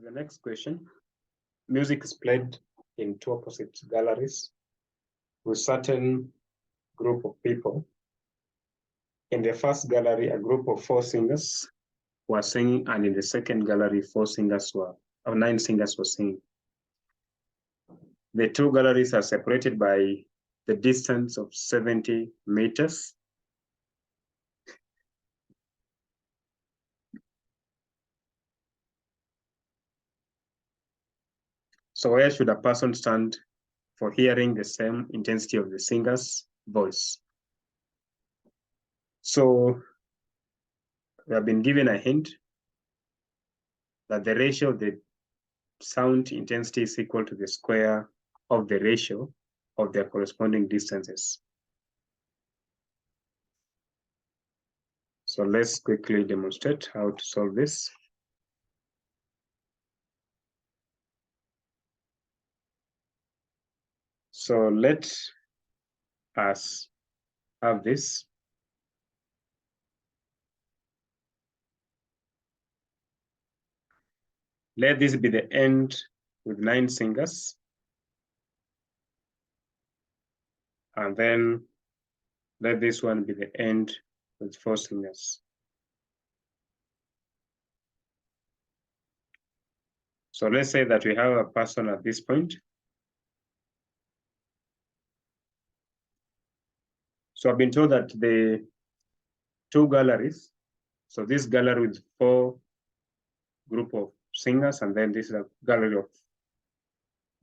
The next question. Music is played in two opposite galleries with certain group of people. In the first gallery, a group of 4 singers were singing, and in the second gallery, 9 singers were singing. The two galleries are separated by the distance of 70 meters. So where should a person stand for hearing the same intensity of the singer's voice? So we have been given a hint that the ratio of the sound intensity is equal to the square of the ratio of their corresponding distances. So let's quickly demonstrate how to solve this. So let us have this. Let this be the end with 9 singers. And then let this one be the end with 4 singers. So let's say that we have a person at this point. So I've been told that the 2 galleries, so this gallery with 4 group of singers, and then this is a gallery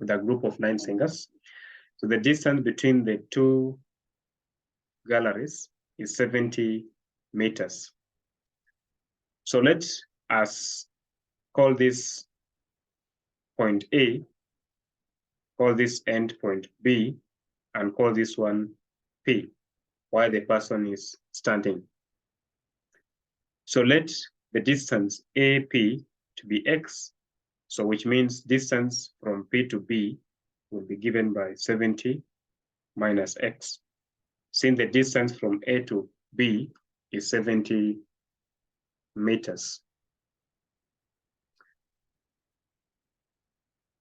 with a group of 9 singers. So the distance between the 2 galleries is 70 meters. So let us call this point A, call this end point B, and call this one P, while the person is standing. So let the distance AP to be X, so which means distance from P to B will be given by 70 minus X. Since the distance from A to B is 70 meters.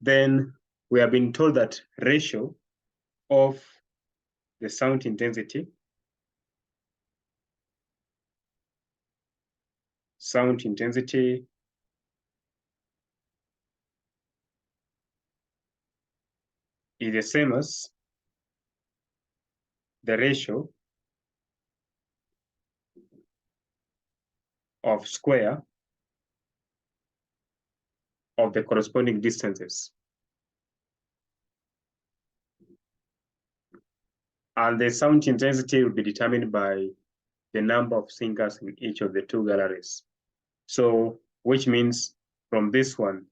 Then we have been told that ratio of the sound intensity is the same as the ratio of square of the corresponding distances. And the sound intensity will be determined by the number of singers in each of the 2 galleries. So, which means from this one,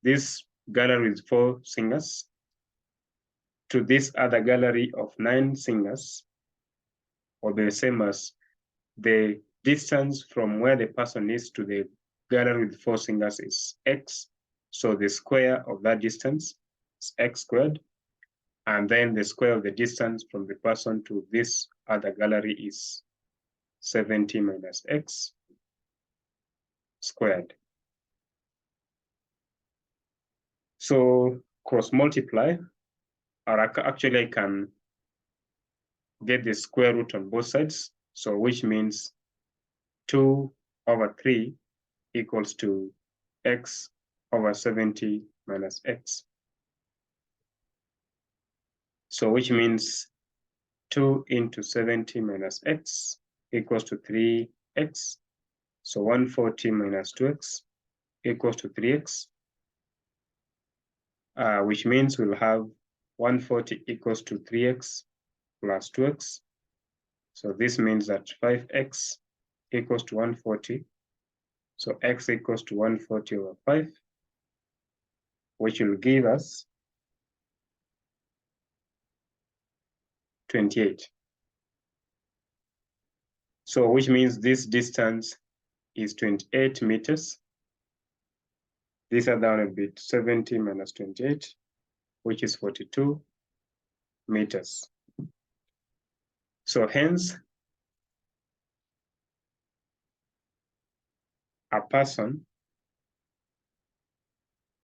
this gallery with 4 singers to this other gallery of 9 singers will be the same as the distance from where the person is to the gallery with 4 singers is X. So the square of that distance is X squared. And then the square of the distance from the person to this other gallery is 70 minus X squared. So cross multiply, or actually I can get the square root on both sides. So which means 2 over 3 equals to X over 70 minus X. So which means 2 into 70 minus X equals to 3X. So 140 minus 2X equals to 3X. Which means we'll have 140 equals to 3X plus 2X. So this means that 5X equals to 140. So X equals to 140 over 5, which will give us 28. So which means this distance is 28 meters. These are down a bit, 70 minus 28, which is 42 meters. So hence, a person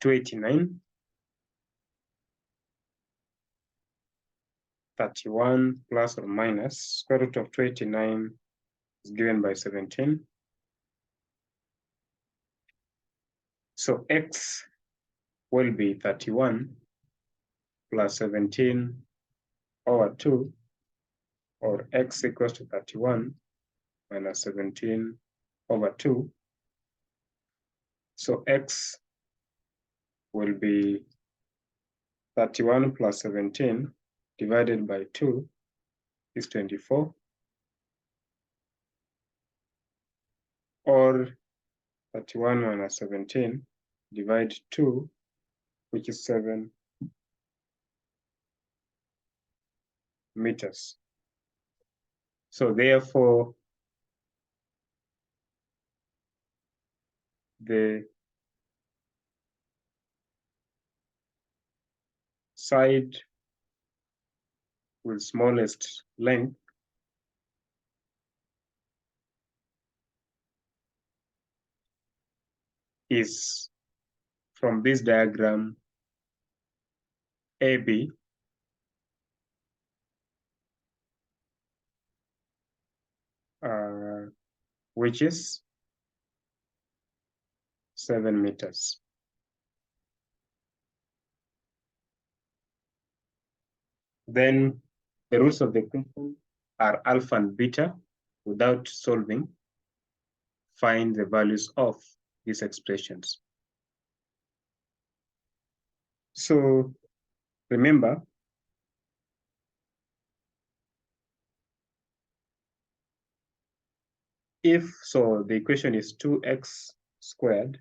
289, 31 plus or minus square root of 289 is given by 17. So x will be 31 plus 17 over 2, or x equals to 31 minus 17 over 2. So x will be 31 plus 17 divided by 2 is 24, or 31 minus 17 divide 2, which is 7 meters. So therefore, the side with smallest length is, from this diagram, AB, which is 7 meters. Then the roots of the equation are alpha and beta. Without solving, find the values of these expressions. So remember, so the equation is 2x squared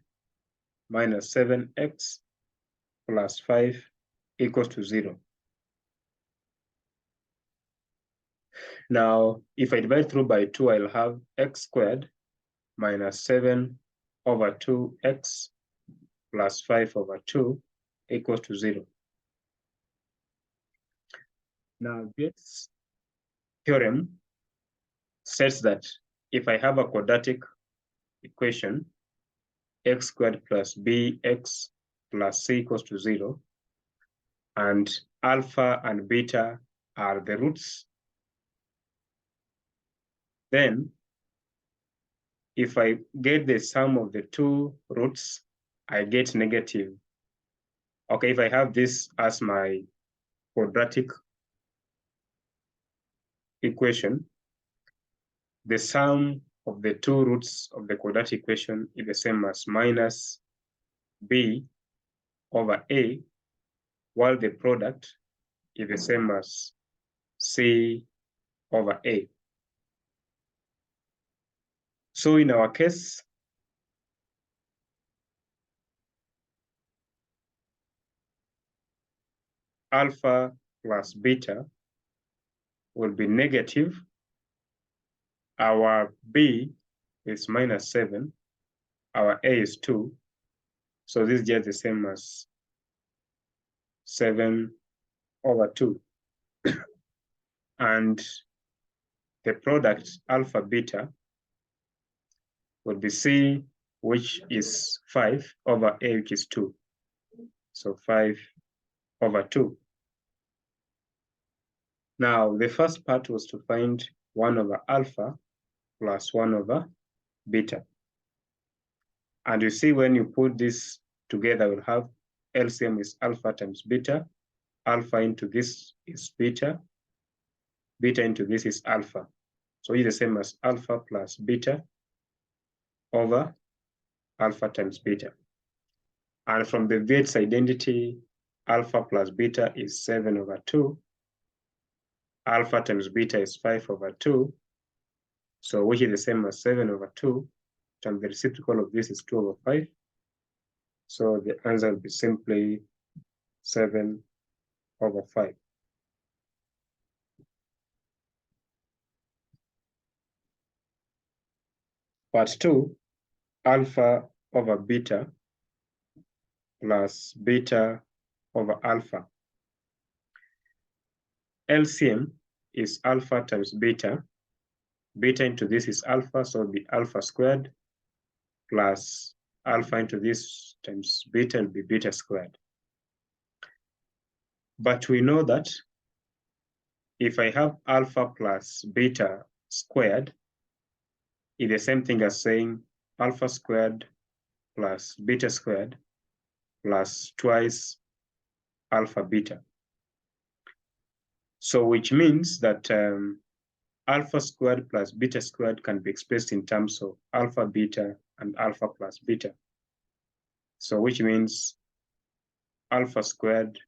minus 7x plus 5 equals to 0. Now, if I divide through by 2, I'll have x squared minus 7 over 2x plus 5 over 2 equals to 0. Now, this theorem says that if I have a quadratic equation, x squared plus bx plus c equals to 0, and alpha and beta are the roots, then if I get the sum of the two roots, I get negative. Okay, if I have this as my quadratic equation, the sum of the two roots of the quadratic equation is the same as minus b over a, while the product is the same as c over a. So in our case, alpha plus beta will be negative. Our b is minus 7, our a is 2, so this is just the same as 7 over 2. And the product alpha beta will be c, which is 5, over a, which is 2. So 5 over 2. Now, the first part was to find 1 over alpha plus 1 over beta. And you see, when you put this together, we'll have LCM is alpha times beta. Alpha into this is beta. Beta into this is alpha. So it's the same as alpha plus beta over alpha times beta. And from the Weights identity, alpha plus beta is 7 over 2. Alpha times beta is 5 over 2. So which is the same as 7 over 2. And the reciprocal of this is 2 over 5. So the answer will be simply 7 over 5. Part 2, alpha over beta plus beta over alpha. LCM is alpha times beta. Beta into this is alpha, so it'll be alpha squared plus alpha into this times beta will be beta squared. But we know that if I have alpha plus beta squared, it's the same thing as saying alpha squared plus beta squared plus twice alpha beta. So which means that alpha squared plus beta squared can be expressed in terms of alpha beta and alpha plus beta. So which means alpha squared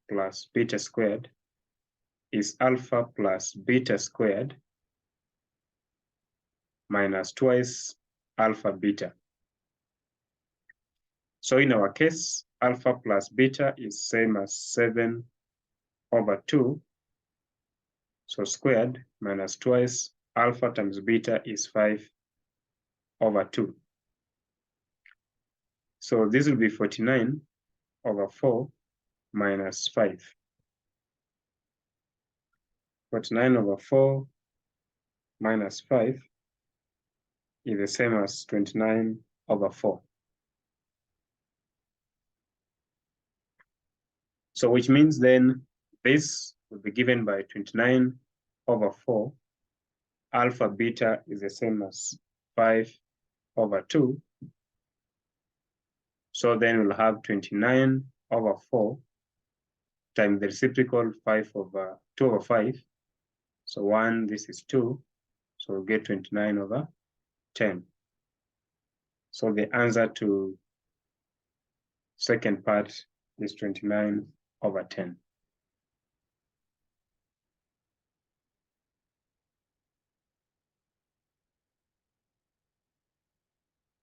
plus beta squared is alpha plus beta squared minus twice alpha beta. So in our case, alpha plus beta is same as 7 over 2. So squared minus twice alpha times beta is 5 over 2. So this will be 49 over 4 minus 5. 49 over 4 minus 5 is the same as 29 over 4. So which means then this will be given by 29 over 4. Alpha beta is the same as 5 over 2. So then we'll have 29 over 4 times the reciprocal 5 over 2 over 5. So 1, this is 2. So we'll get 29 over 10. So the answer to second part is 29 over 10.